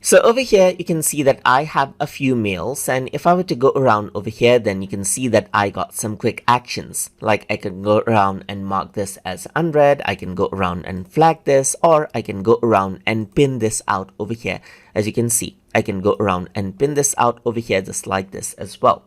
So over here, you can see that I have a few mails, and if I were to go around over here, then you can see that I got some quick actions. Like I can go around and mark this as unread, I can go around and flag this, or I can go around and pin this out over here. As you can see, I can go around and pin this out over here just like this as well.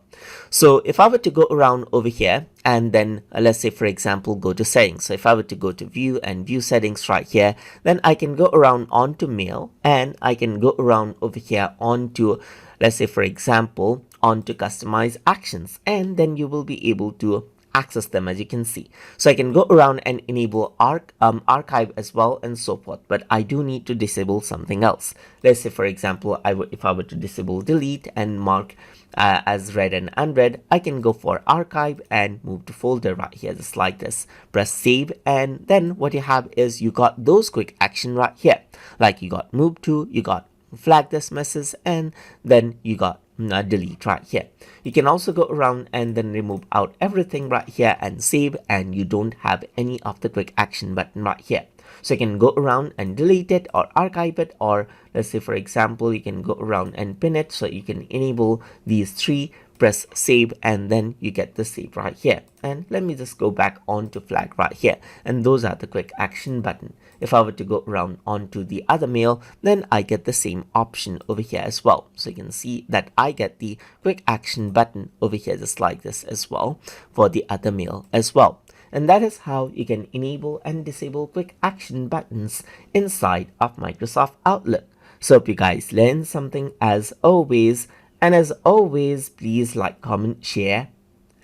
So if I were to go around over here and then let's say for example go to settings, so if I were to go to view and view settings right here, then I can go around onto mail and I can go around over here onto, let's say for example, onto customize actions, and then you will be able to access them as you can see. So I can go around and enable archive as well and so forth, but I do need to disable something else. Let's say for example, if I were to disable delete and mark as read and unread, I can go for archive and move to folder right here just like this, press save, and then what you have is you got those quick action right here, like you got move to, you got flag this message, and then you got delete right here. You can also go around and then remove out everything right here and save, and you don't have any of the quick action button right here. So you can go around and delete it or archive it, or let's say for example you can go around and pin it. So you can enable these three, press save, and then you get the save right here. And let me just go back onto flag right here, and those are the quick action button. If I were to go around onto the other mail, then I get the same option over here as well. So you can see that I get the quick action button over here just like this as well for the other mail as well. And that is how you can enable and disable quick action buttons inside of Microsoft Outlook. So hope you guys learned something as always. And as always, please like, comment, share,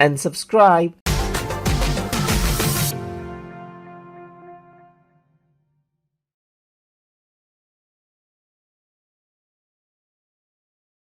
and subscribe.